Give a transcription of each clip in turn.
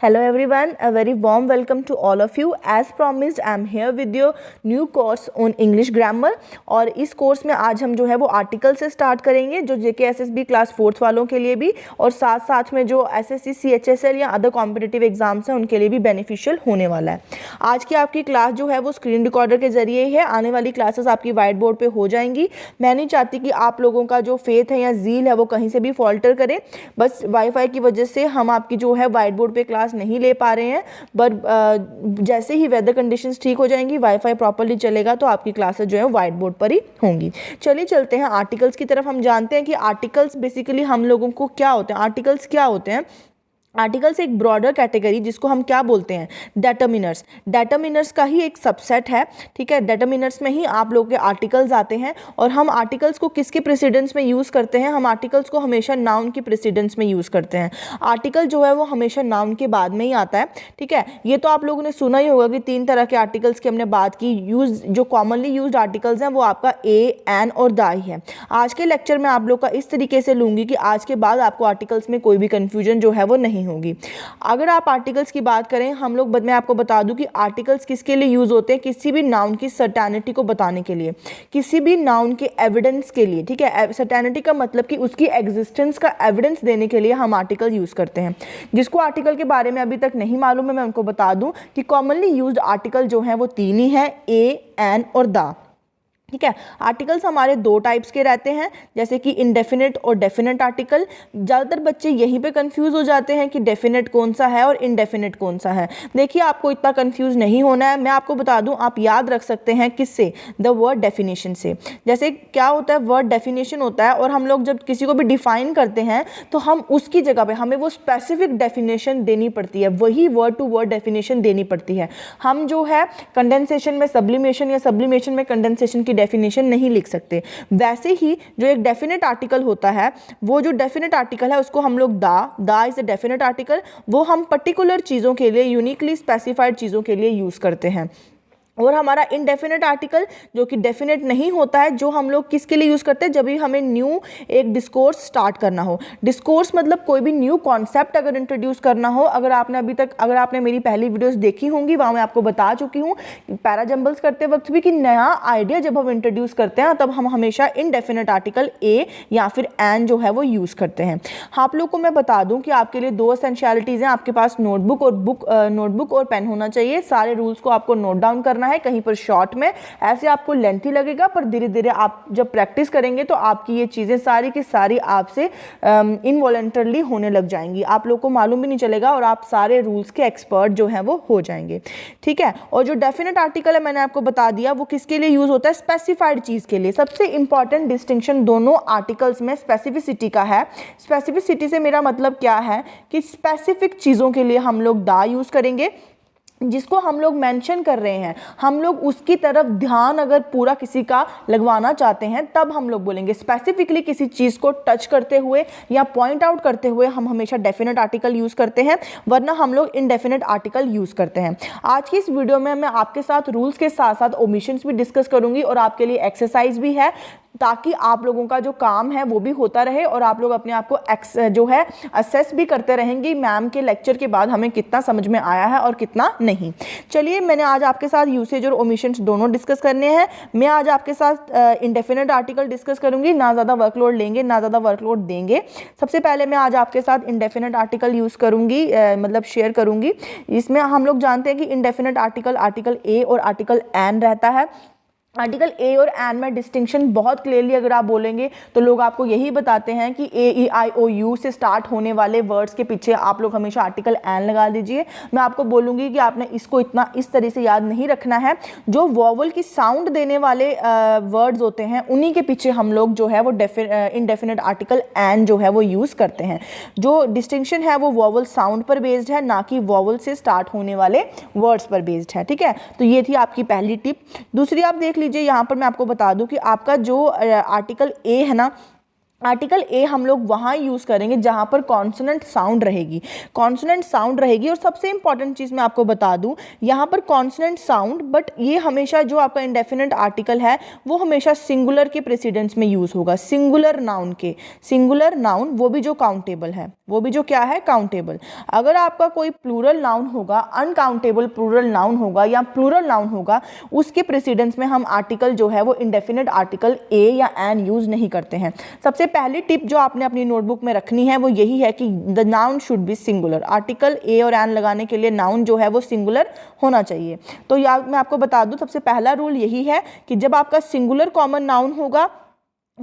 Hello everyone, a very warm welcome to all of you. As promised, I am here with your new course on English grammar. और इस course में आज हम जो है वो आर्टिकल से स्टार्ट करेंगे, जो JKSSB क्लास 4th वालों के लिए भी और साथ साथ में जो SSC CHSL या अदर कॉम्पिटिटिव एग्जाम्स हैं उनके लिए भी बेनिफिशियल होने वाला है। आज की आपकी क्लास जो है वो स्क्रीन रिकॉर्डर के जरिए है। आने वाली क्लासेस आपकी वाइट बोर्ड पर हो जाएंगी। मैं नहीं चाहती कि आप लोगों का जो फेथ है या जील है वो कहीं से भी फॉल्टर करे। बस वाईफाई की वजह से हम आपकी जो है वाइट बोर्ड पे क्लास नहीं ले पा रहे हैं, बट जैसे ही वेदर कंडीशंस ठीक हो जाएंगी, वाईफाई प्रॉपर्ली चलेगा तो आपकी क्लासेस जो है वाइट बोर्ड पर ही होंगी। चलिए चलते हैं आर्टिकल्स की तरफ। हम जानते हैं कि आर्टिकल्स बेसिकली हम लोगों को क्या होते हैं। आर्टिकल्स क्या होते हैं? आर्टिकल्स एक ब्रॉडर कैटेगरी जिसको हम क्या बोलते हैं, डेटर्मिनर्स। डेटर्मिनर्स का ही एक सबसेट है, ठीक है। डेटर्मिनर्स में ही आप लोगों के आर्टिकल्स आते हैं और हम आर्टिकल्स को किसके प्रेसिडेंस में यूज़ करते हैं? हम आर्टिकल्स को हमेशा नाउन के प्रेसिडेंस में यूज़ करते हैं। आर्टिकल जो है वो हमेशा नाउन के बाद में ही आता है, ठीक है। ये तो आप लोगों ने सुना ही होगा कि 3 तरह के आर्टिकल्स की हमने बात की। जो कॉमनली यूज्ड आर्टिकल्स हैं वो आपका ए, एन और द ही है। आज के लेक्चर में आप लोग का इस तरीके से लूँगी कि आज के बाद आपको आर्टिकल्स में कोई भी कन्फ्यूजन जो है वो नहीं होगी। अगर आप आर्टिकल्स की बात करें, मैं आपको बता दूं कि आर्टिकल्स किसके लिए यूज होते हैं? किसी भी नाउन की सर्टेनिटी को बताने के लिए, किसी भी नाउन के एविडेंस के लिए, ठीक है। सर्टेनिटी का मतलब कि उसकी एग्जिस्टेंस का एविडेंस देने के लिए हम आर्टिकल यूज करते हैं। जिसको आर्टिकल के बारे में अभी तक नहीं मालूम है, मैं उनको बता दूं कि कॉमनली यूज्ड आर्टिकल जो है वो 3 ही है, ए, एन और द, ठीक है। आर्टिकल्स हमारे 2 टाइप्स के रहते हैं, जैसे कि इंडेफिनिट और डेफिनेट आर्टिकल। ज़्यादातर बच्चे यहीं पे कंफ्यूज हो जाते हैं कि डेफिनेट कौन सा है और इंडेफिनेट कौन सा है। देखिए, आपको इतना कंफ्यूज नहीं होना है। मैं आपको बता दूं, आप याद रख सकते हैं किससे? द वर्ड डेफिनेशन से। जैसे क्या होता है, वर्ड डेफिनेशन होता है और हम लोग जब किसी को भी डिफाइन करते हैं तो हम उसकी जगह पर हमें वो स्पेसिफिक डेफिनेशन देनी पड़ती है, वही वर्ड टू वर्ड डेफिनेशन देनी पड़ती है। हम जो है कंडेंसेशन में सब्लिमेशन या सब्लिमेशन में कंडेंसेशन की डेफिनेशन नहीं लिख सकते। वैसे ही जो एक डेफिनेट आर्टिकल होता है, वो जो डेफिनेट आर्टिकल है उसको हम लोग the is a definite article, वो हम पर्टिकुलर चीज़ों के लिए, यूनिकली स्पेसिफाइड चीज़ों के लिए यूज़ करते हैं। और हमारा इनडेफिनेट आर्टिकल जो कि डेफिनेट नहीं होता है, जो हम लोग किसके लिए यूज़ करते हैं? जब भी हमें न्यू एक डिस्कोर्स स्टार्ट करना हो। डिस्कोर्स मतलब कोई भी न्यू कॉन्सेप्ट अगर इंट्रोड्यूस करना हो। अगर आपने मेरी पहली वीडियोस देखी होंगी, वहाँ मैं आपको बता चुकी हूँ पैराजम्बल्स करते वक्त भी कि नया आइडिया जब हम इंट्रोड्यूस करते हैं तब हम हमेशा इनडेफिनेट आर्टिकल ए या फिर एन जो है वो यूज़ करते हैं। आप लोग को मैं बता दूँ कि आपके लिए 2 एसेंशियलिटीज़ हैं। आपके पास नोटबुक और पेन होना चाहिए। सारे रूल्स को आपको नोट डाउन करना है, कहीं पर शॉर्ट में। ऐसे आपको लेंथी लगेगा, पर धीरे धीरे आप जब प्रैक्टिस करेंगे तो आपकी ये चीज़ें सारी की सारी आपसे इनवॉलंटरली होने लग जाएंगी। आप लोग को मालूम भी नहीं चलेगा और आप सारे रूल्स के एक्सपर्ट जो हैं वो हो जाएंगे, ठीक है। और जो डेफिनेट आर्टिकल है, मैंने आपको बता दिया, वो किसके लिए यूज होता है? स्पेसिफाइड चीज़ के लिए। सबसे इंपॉर्टेंट डिस्टिंक्शन दोनों आर्टिकल्स में स्पेसिफिसिटी का है। स्पेसिफिसिटी से मेरा मतलब क्या है कि स्पेसिफिक चीज़ों के लिए हम लोग द यूज़ करेंगे। जिसको हम लोग मेंशन कर रहे हैं, हम लोग उसकी तरफ ध्यान अगर पूरा किसी का लगवाना चाहते हैं तब हम लोग बोलेंगे। स्पेसिफिकली किसी चीज़ को टच करते हुए या पॉइंट आउट करते हुए हम हमेशा डेफिनेट आर्टिकल यूज़ करते हैं, वरना हम लोग इनडेफिनेट आर्टिकल यूज़ करते हैं। आज की इस वीडियो में मैं आपके साथ रूल्स के साथ साथ ओमिशंस भी डिस्कस करूंगी और आपके लिए एक्सरसाइज भी है, ताकि आप लोगों का जो काम है वो भी होता रहे और आप लोग अपने आप को जो है असेस भी करते रहेंगे मैम के लेक्चर के बाद हमें कितना समझ में आया है और कितना नहीं। चलिए, मैंने आज आपके साथ यूसेज और ओमिशंस दोनों डिस्कस करने हैं। मैं आज आपके साथ इंडेफिनेट आर्टिकल डिस्कस करूंगी। ना ज़्यादा वर्कलोड लेंगे, ना ज़्यादा वर्कलोड देंगे। सबसे पहले मैं आज आपके साथ इंडेफिनेट आर्टिकल यूज़ करूंगी, मतलब शेयर करूंगी। इसमें हम लोग जानते हैं कि इंडेफिनेट आर्टिकल ए और आर्टिकल एन रहता है। आर्टिकल ए और एन में डिस्टिंक्शन बहुत क्लियरली अगर आप बोलेंगे तो लोग आपको यही बताते हैं कि ए, ई, आई, ओ, यू से स्टार्ट होने वाले वर्ड्स के पीछे आप लोग हमेशा आर्टिकल एन लगा दीजिए। मैं आपको बोलूँगी कि आपने इसको इतना इस तरह से याद नहीं रखना है। जो वॉवल की साउंड देने वाले वर्ड्स होते हैं उन्हीं के पीछे हम लोग जो है वो इनडेफिनेट आर्टिकल एन जो है वो यूज़ करते हैं। जो डिस्टिंक्शन है वो वॉवल साउंड पर बेस्ड है, ना कि वॉवल से स्टार्ट होने वाले वर्ड्स पर बेस्ड है, ठीक है। तो ये थी आपकी पहली टिप। दूसरी आप देख लीजिए, यहाँ पर मैं आपको बता दूं कि आपका जो आर्टिकल ए है ना, आर्टिकल ए हम लोग वहाँ यूज़ करेंगे जहाँ पर कॉन्सोनेंट साउंड रहेगी, कॉन्सोनेंट साउंड रहेगी। और सबसे इंपॉर्टेंट चीज़ मैं आपको बता दूँ, यहाँ पर कॉन्सोनेंट साउंड, बट ये हमेशा जो आपका इंडेफिनेट आर्टिकल है वो हमेशा सिंगुलर के प्रेसिडेंस में यूज़ होगा, सिंगुलर नाउन के, सिंगुलर नाउन वो भी जो काउंटेबल है, वो भी जो क्या है, काउंटेबल। अगर आपका कोई प्लूरल नाउन होगा, अनकाउंटेबल प्लूरल नाउन होगा या प्लूरल नाउन होगा, उसके प्रेसिडेंस में हम आर्टिकल जो है वो इंडेफिनेट आर्टिकल ए या एन यूज़ नहीं करते हैं। सबसे पहली टिप जो आपने अपनी नोटबुक में रखनी है वो यही है कि the noun should be singular. Article a और एन लगाने के लिए नाउन जो है वो सिंगुलर होना चाहिए। तो याद मैं आपको बता दूं, सबसे पहला रूल यही है कि जब आपका सिंगुलर कॉमन नाउन होगा,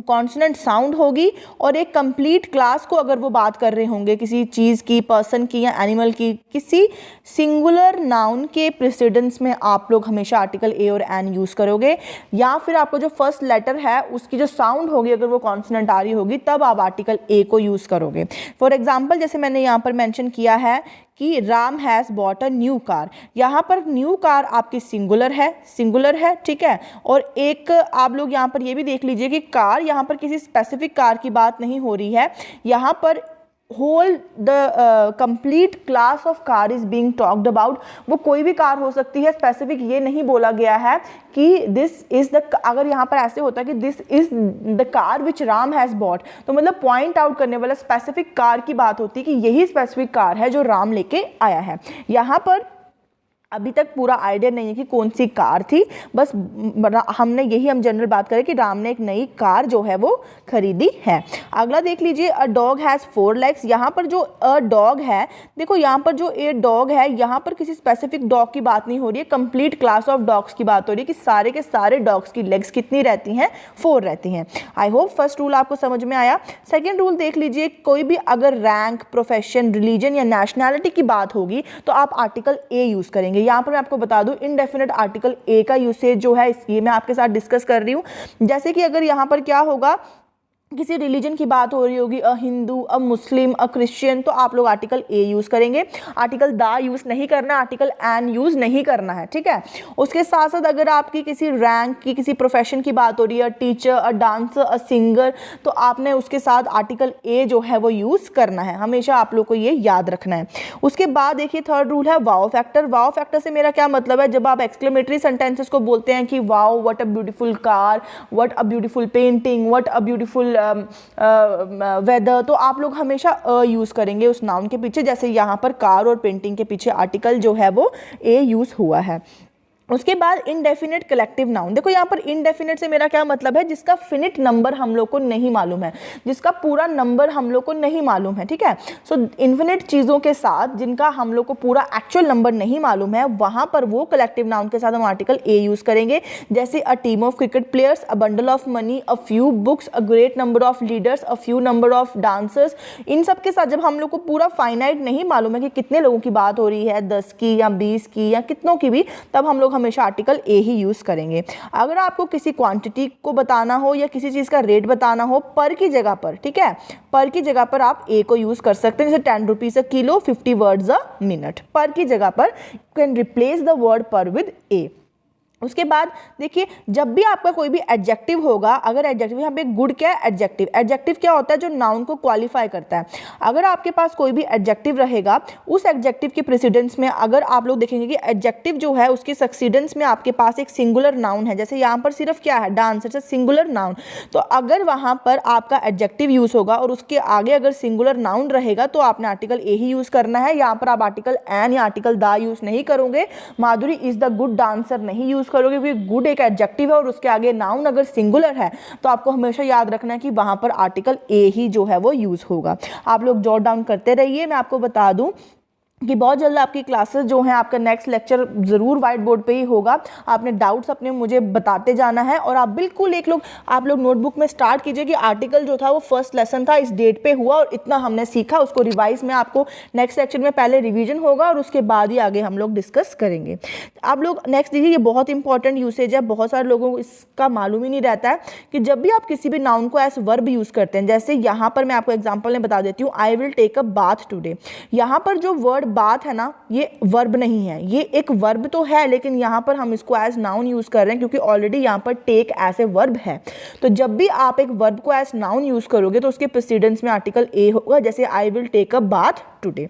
कॉन्सोनेंट साउंड होगी, और एक कंप्लीट क्लास को अगर वो बात कर रहे होंगे किसी चीज़ की, पर्सन की या एनिमल की, किसी सिंगुलर नाउन के प्रेसिडेंस में आप लोग हमेशा आर्टिकल ए और एन यूज़ करोगे। या फिर आपको जो फर्स्ट लेटर है उसकी जो साउंड होगी, अगर वो कॉन्सोनेंट आ रही होगी, तब आप आर्टिकल ए को यूज़ करोगे। फॉर एग्जाम्पल जैसे मैंने यहाँ पर मैंशन किया है कि Ram has bought a new car, यहाँ पर न्यू कार आपकी सिंगुलर है, ठीक है। और एक आप लोग यहाँ पर ये भी देख लीजिए कि कार, यहाँ पर किसी स्पेसिफिक कार की बात नहीं हो रही है, यहाँ पर whole the complete class of car is being talked about. वो कोई भी कार हो सकती है, स्पेसिफिक ये नहीं बोला गया है कि दिस इज द, अगर यहाँ पर ऐसे होता है कि this is the car which Ram has bot, तो मतलब पॉइंट आउट करने वाला स्पेसिफिक कार की बात होती है कि यही स्पेसिफिक कार है जो राम लेके आया है। यहाँ पर अभी तक पूरा आइडिया नहीं है कि कौन सी कार थी, बस हमने यही हम जनरल बात करें कि राम ने एक नई कार जो है वो खरीदी है। अगला देख लीजिए, अ डॉग हैज़ 4 legs। यहाँ पर जो अ डॉग है, देखो यहाँ पर जो ए डॉग है, यहाँ पर किसी स्पेसिफिक डॉग की बात नहीं हो रही है, कंप्लीट क्लास ऑफ डॉग्स की बात हो रही है कि सारे के सारे डॉग्स की लेग्स कितनी रहती हैं, 4 रहती हैं। आई होप फर्स्ट रूल आपको समझ में आया। सेकेंड रूल देख लीजिए, कोई भी अगर रैंक, प्रोफेशन, रिलीजन या नेशनैलिटी की बात होगी तो आप आर्टिकल ए यूज़ करेंगे। यहाँ पर मैं आपको बता दूं, इनडेफिनेट आर्टिकल ए का यूसेज जो है ये मैं आपके साथ डिस्कस कर रही हूँ। जैसे कि अगर यहाँ पर क्या होगा, किसी रिलीजन की बात हो रही होगी, अ हिंदू, अ मुस्लिम, अ क्रिश्चियन, तो आप लोग आर्टिकल ए यूज़ करेंगे। आर्टिकल दा यूज़ नहीं करना, आर्टिकल एन यूज़ नहीं करना है, ठीक है। उसके साथ साथ अगर आपकी किसी रैंक की, किसी प्रोफेशन की बात हो रही है, teacher, a dancer, a singer, तो आपने उसके साथ आर्टिकल ए जो है वो यूज़ करना है। हमेशा आप लोग को ये याद रखना है। उसके बाद देखिए थर्ड रूल है वाओ फैक्टर। वाओ फैक्टर से मेरा क्या मतलब है, जब आप एक्सक्लेमेटरी सेंटेंसेस को बोलते हैं कि wow what a beautiful car, what a beautiful painting, what a beautiful weather, तो आप लोग हमेशा अ यूज़ करेंगे उस नाउन के पीछे। जैसे यहाँ पर कार और पेंटिंग के पीछे आर्टिकल जो है वो ए यूज़ हुआ है। उसके बाद इनडेफिनेट कलेक्टिव नाउन। देखो यहाँ पर इनडेफिनेट से मेरा क्या मतलब है, जिसका फिनिट नंबर हम लोग को नहीं मालूम है, जिसका पूरा नंबर हम लोग को नहीं मालूम है, ठीक है। सो इन्फिनिट चीज़ों के साथ जिनका हम लोग को पूरा एक्चुअल नंबर नहीं मालूम है, वहाँ पर वो कलेक्टिव नाउन के साथ हम आर्टिकल ए यूज़ करेंगे। जैसे a team of cricket players, a bundle of money, a few books, a great number of leaders, a few number of dancers. इन सब के साथ जब हम लोग को पूरा फाइनाइट नहीं मालूम है कि कितने लोगों की बात हो रही है, 10 की या 20 की या कितनों की भी, तब हम लोग हमेशा आर्टिकल ए ही यूज़ करेंगे। अगर आपको किसी क्वांटिटी को बताना हो या किसी चीज़ का रेट बताना हो पर की जगह पर, ठीक है, पर की जगह पर आप ए को यूज़ कर सकते हैं। जैसे 10 rupees a kilo, 50 words a minute, पर की जगह पर you can replace the word पर विद ए। उसके बाद देखिए, जब भी आपका कोई भी एडजेक्टिव होगा, अगर एडजेक्टिव, यहाँ पे गुड क्या है, एडजेक्टिव। एडजेक्टिव क्या होता है, जो नाउन को क्वालिफाई करता है। अगर आपके पास कोई भी एडजेक्टिव रहेगा, उस एडजेक्टिव के प्रेसिडेंस में अगर आप लोग देखेंगे कि एडजेक्टिव जो है उसके सक्सीडेंस में आपके पास एक सिंगुलर नाउन है, जैसे यहाँ पर सिर्फ क्या है, dance, it's a singular noun, तो अगर वहाँ पर आपका एडजेक्टिव यूज़ होगा और उसके आगे अगर सिंगुलर नाउन रहेगा तो आपने आर्टिकल ए ही यूज़ करना है। यहाँ पर आप आर्टिकल एन या आर्टिकल दा यूज़ नहीं करोगे। माधुरी इज़ द गुड डांसर नहीं यूज़ करोगे, क्योंकि गुड एक एडजेक्टिव है और उसके आगे नाउन अगर सिंगुलर है तो आपको हमेशा याद रखना है कि वहां पर आर्टिकल ए ही जो है वो यूज होगा। आप लोग जॉट डाउन करते रहिए। मैं आपको बता दूं कि बहुत जल्द आपकी क्लासेस जो हैं, आपका नेक्स्ट लेक्चर ज़रूर वाइट बोर्ड पे ही होगा। आपने डाउट्स अपने मुझे बताते जाना है और आप बिल्कुल आप लोग नोटबुक में स्टार्ट कीजिए कि आर्टिकल जो था वो फर्स्ट लेसन था, इस डेट पे हुआ और इतना हमने सीखा, उसको रिवाइज में आपको नेक्स्ट सेक्शन में पहले रिवीजन होगा और उसके बाद ही आगे हम लोग डिस्कस करेंगे। आप लोग नेक्स्ट देखिए, ये बहुत इंपॉर्टेंट यूसेज है, बहुत सारे लोगों को इसका मालूम ही नहीं रहता है कि जब भी आप किसी भी नाउन को एज वर्ब यूज़ करते हैं, जैसे यहाँ पर मैं आपको एग्जाम्पल में बता देती हूँ, I will take a bath today. यहाँ पर जो वर्ड बात है ना, ये वर्ब नहीं है, ये एक वर्ब तो है लेकिन यहाँ पर हम इसको एज नाउन यूज़ कर रहे हैं क्योंकि ऑलरेडी यहाँ पर टेक एज ए वर्ब है। तो जब भी आप एक वर्ब को एज नाउन यूज़ करोगे तो उसके प्रेसिडेंस में आर्टिकल ए होगा, जैसे I will take a bath today.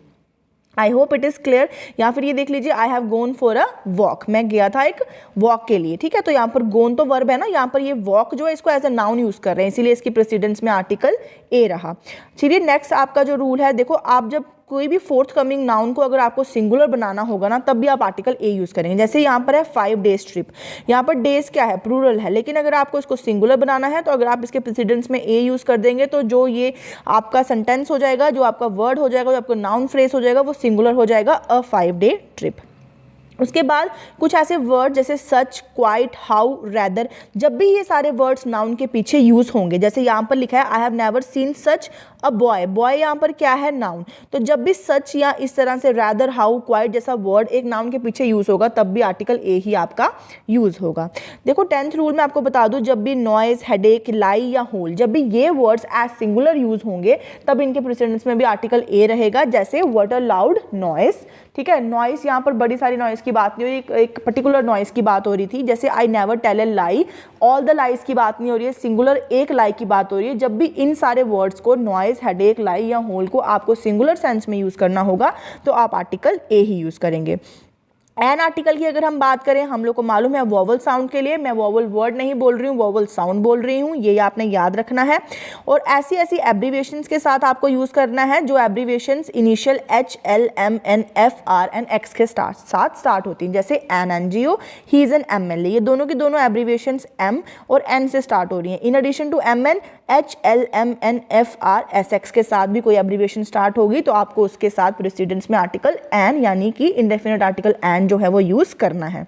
I hope it is clear. या फिर ये देख लीजिए, I have gone for a walk, मैं गया था एक वॉक के लिए, ठीक है। तो यहाँ पर गोन तो वर्ब है ना, यहाँ पर ये वॉक जो है इसको एज अ नाउन यूज़ कर रहे हैं, इसीलिए इसकी प्रेसिडेंस में आर्टिकल ए रहा। चलिए नेक्स्ट आपका जो रूल है, देखो आप जब कोई भी फोर्थ कमिंग नाउन को अगर आपको सिंगुलर बनाना होगा ना, तब भी आप आर्टिकल ए यूज़ करेंगे। जैसे यहाँ पर है 5 डेज ट्रिप, यहाँ पर डेज क्या है, प्लूरल है, लेकिन अगर आपको इसको सिंगुलर बनाना है तो अगर आप इसके प्रेसिडेंस में ए यूज़ कर देंगे तो जो ये आपका सेंटेंस हो जाएगा, जो आपका वर्ड हो जाएगा, जो आपका नाउन फ्रेज हो जाएगा, वो सिंगुलर हो जाएगा, अ 5 डे ट्रिप। उसके बाद कुछ ऐसे वर्ड जैसे सच, क्वाइट, हाउ, रैदर, जब भी ये सारे वर्ड्स नाउन के पीछे यूज़ होंगे, जैसे यहाँ पर लिखा है I have never seen such a boy, boy यहाँ पर क्या है, नाउन। तो जब भी सच या इस तरह से रैदर, हाउ, क्वाइट जैसा वर्ड एक नाउन के पीछे यूज़ होगा तब भी आर्टिकल ए ही आपका यूज़ होगा। देखो 10th रूल में आपको बता दूँ, जब भी नॉइज, हेडेक, लाई या होल, जब भी ये वर्ड्स एज सिंगुलर यूज़ होंगे तब इनके प्रेसिडेंस में भी आर्टिकल ए रहेगा। जैसे व्हाट अ लाउड नॉइस, ठीक है। नॉइस यहाँ पर बड़ी सारी नॉइस की बात नहीं हो रही, एक पर्टिकुलर नॉइस की बात हो रही थी। जैसे I never tell a lie, all the lies की बात नहीं हो रही है, सिंगुलर एक लाई की बात हो रही है। जब भी इन सारे वर्ड्स को नॉइस, हेडेक, लाई या होल को आपको सिंगुलर सेंस में यूज़ करना होगा तो आप आर्टिकल ए ही यूज़ करेंगे। एन आर्टिकल की अगर हम बात करें, हम लोग को मालूम है वोवल साउंड के लिए, मैं वोवल वर्ड नहीं बोल रही हूँ, वोवल साउंड बोल रही हूँ, ये आपने याद रखना है। और ऐसी ऐसी एब्रीविएशंस के साथ आपको यूज़ करना है जो abbreviations initial H, L, M, N, F, R and X के साथ स्टार्ट होती हैं। जैसे an N G O, he is an M L A, ये दोनों की दोनों एब्रीविएशंस एम और एन से स्टार्ट हो रही हैं। In addition to M N, H, L, M, N, F, R, S, X के साथ भी कोई एब्रीविएशन स्टार्ट होगी तो आपको उसके साथ प्रेसिडेंस में आर्टिकल एन यानी कि इंडेफिनिट आर्टिकल एन जो है वो यूज़ करना है।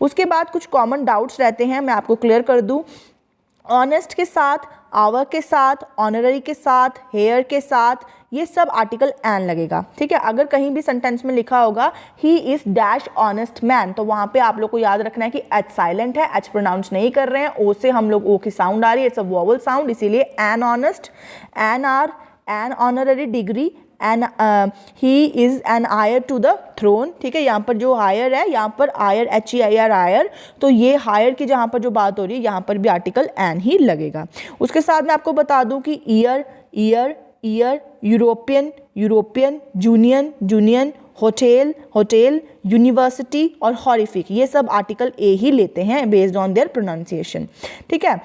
उसके बाद कुछ कॉमन डाउट्स रहते हैं, मैं आपको क्लियर कर दूं। ऑनेस्ट के साथ, आवर के साथ, ऑनररी के साथ, हेयर के साथ, ये सब आर्टिकल एन लगेगा, ठीक है। अगर कहीं भी सेंटेंस में लिखा होगा he is dash honest man, तो वहाँ पे आप लोग को याद रखना है कि एच साइलेंट है, एच प्रोनाउंस नहीं कर रहे हैं, ओ से हम लोग ओ की साउंड आ रही है, इट्स अ वोवल साउंड, इसीलिए an honest, an R, an honorary degree, an he is an heir to the throne, ठीक है। यहाँ पर जो हायर है, यहाँ पर आयर, एच ई आई आर, आयर, तो ये हायर की जहाँ पर जो बात हो रही है यहाँ पर भी आर्टिकल एन ही लगेगा। उसके साथ मैं आपको बता दूँ कि year, year, year, European, European, union, union, hotel, hotel, university और हॉरिफिक, ये सब आर्टिकल ए ही लेते हैं बेस्ड ऑन देयर प्रोनाउंसिएशन, ठीक है।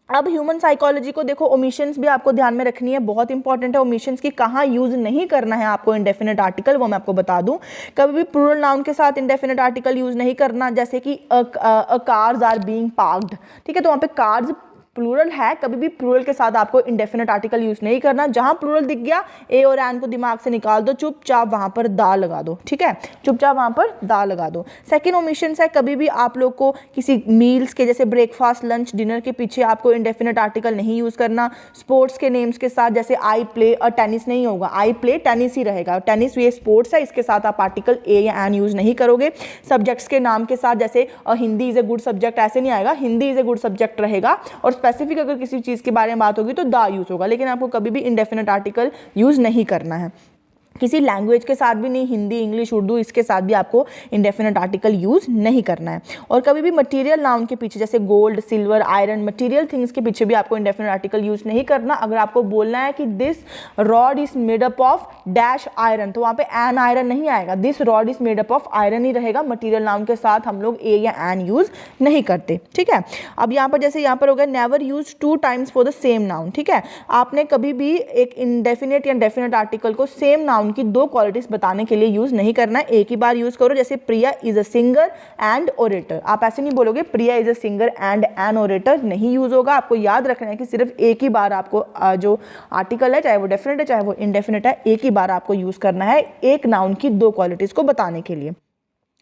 अब ह्यूमन साइकोलॉजी को देखो, ओमिशंस भी आपको ध्यान में रखनी है, बहुत इंपॉर्टेंट है। ओमिशंस की कहाँ यूज़ नहीं करना है आपको इंडेफिनिट आर्टिकल, वो मैं आपको बता दूं। कभी भी प्लूरल नाउन के साथ इंडेफिनिट आर्टिकल यूज़ नहीं करना, जैसे कि कार्स आर बीइंग पार्क्ड, ठीक है, तो वहाँ पे कार्स प्लूरल है, कभी भी प्लूरल के साथ आपको इंडेफिनिट आर्टिकल यूज़ नहीं करना। जहाँ प्लूरल दिख गया, ए और एन को दिमाग से निकाल दो, चुपचाप वहाँ पर दा लगा दो, ठीक है, चुपचाप वहाँ पर दा लगा दो। सेकंड ओमिशन है, कभी भी आप लोग को किसी मील्स के जैसे ब्रेकफास्ट, लंच, डिनर के पीछे आपको इंडेफिनिट आर्टिकल नहीं यूज़ करना। स्पोर्ट्स के नेम्स के साथ जैसे आई प्ले और टेनिस नहीं होगा, आई प्ले टेनिस ही रहेगा, टेनिस ये स्पोर्ट्स है, इसके साथ आप आर्टिकल ए या एन यूज़ नहीं करोगे। सब्जेक्ट्स के नाम के साथ जैसे Hindi is a good subject, ऐसे नहीं आएगा, Hindi is a good subject रहेगा। और स्पेसिफिक अगर किसी चीज़ के बारे में बात होगी तो दा यूज़ होगा, लेकिन आपको कभी भी इंडेफिनिट आर्टिकल यूज़ नहीं करना है। किसी लैंग्वेज के साथ भी नहीं, हिंदी, इंग्लिश, उर्दू, इसके साथ भी आपको इंडेफिनिट आर्टिकल यूज़ नहीं करना है। और कभी भी मटेरियल नाउन के पीछे जैसे gold, silver, iron, material things के पीछे भी आपको इंडेफिनिट आर्टिकल यूज़ नहीं करना। अगर आपको बोलना है कि this rod is made up of dash iron, तो वहाँ पे एन आयरन नहीं आएगा, this rod is made up of iron ही रहेगा। मटेरियल नाउन के साथ हम लोग ए या एन यूज़ नहीं करते, ठीक है। अब यहाँ पर जैसे यहाँ पर हो गया never use 2 times for the same noun, ठीक है। आपने कभी भी एक इंडेफिनिट या डेफिनिट आर्टिकल को सेम नाउन की 2 क्वालिटीज बताने के लिए यूज नहीं करना है, एक ही बार यूज करो। जैसे Priya is a singer and orator, आप ऐसे नहीं बोलोगे Priya is a singer and an orator, नहीं यूज होगा। आपको याद रखना है कि सिर्फ एक ही बार आपको जो आर्टिकल है, चाहे वो डेफिनेट है चाहे वो इनडेफिनेट है, एक ही बार आपको यूज करना है एक नाउन की 2 क्वालिटीज को बताने के लिए।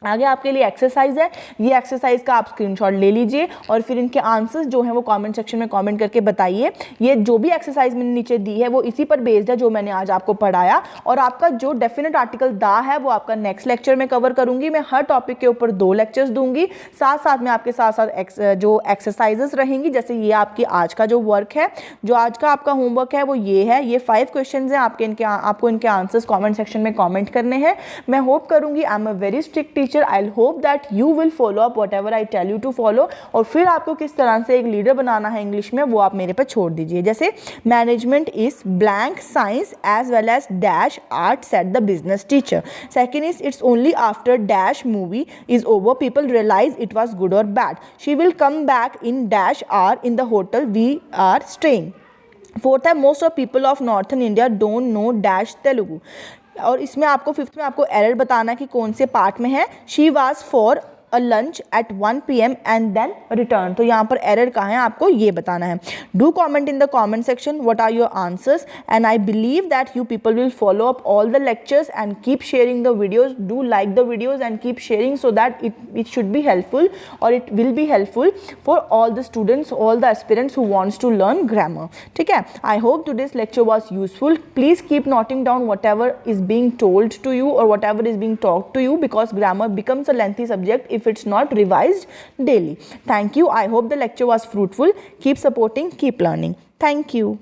आगे आपके लिए एक्सरसाइज है, ये एक्सरसाइज का आप स्क्रीनशॉट ले लीजिए और फिर इनके आंसर्स जो हैं वो कमेंट सेक्शन में कमेंट करके बताइए। ये जो भी एक्सरसाइज मैंने नीचे दी है वो इसी पर बेस्ड है जो मैंने आज आपको पढ़ाया, और आपका जो डेफिनेट आर्टिकल दा है वो आपका नेक्स्ट लेक्चर में कवर करूंगी। मैं हर टॉपिक के ऊपर 2 लेक्चर्स दूंगी, साथ साथ में आपके साथ साथ जो एक्सरसाइजेस रहेंगी, जैसे ये आपकी आज का जो वर्क है, जो आज का आपका होमवर्क है वो ये है, ये 5 क्वेश्चन हैं आपको इनके आंसर्स कॉमेंट सेक्शन में कॉमेंट करने हैं। मैं होप करूंगी, I am a very strict teacher, I hope that you will follow up whatever I tell you to follow. और फिर आपको किस तरह से एक लीडर बनाना है इंग्लिश में वो आप मेरे पर छोड़ दीजिए। जैसे management is blank science as well as dash art set the business teacher. Second is it's only after dash movie is over people realize it was good और bad. She will come back in dash or in the hotel we are staying. Fourth है most of people of northern India don't know dash Telugu. और इसमें आपको 5th में आपको error बताना है कि कौन से पार्ट में है। She was for a lunch at 1 PM and then return. तो यहाँ पर एरर कहाँ है आपको ये बताना है। Do comment in the comment section what are your answers and I believe that you people will follow up all the lectures and keep sharing the videos. Do like the videos and keep sharing so that it should be helpful or it will be helpful for all the students, all the aspirants who wants to learn grammar. ठीक है, I hope today's lecture was useful. Please keep noting down whatever is being told to you or whatever is being taught to you, because grammar becomes a lengthy subject if it's not revised daily. Thank you. I hope the lecture was fruitful. Keep supporting, keep learning. Thank you.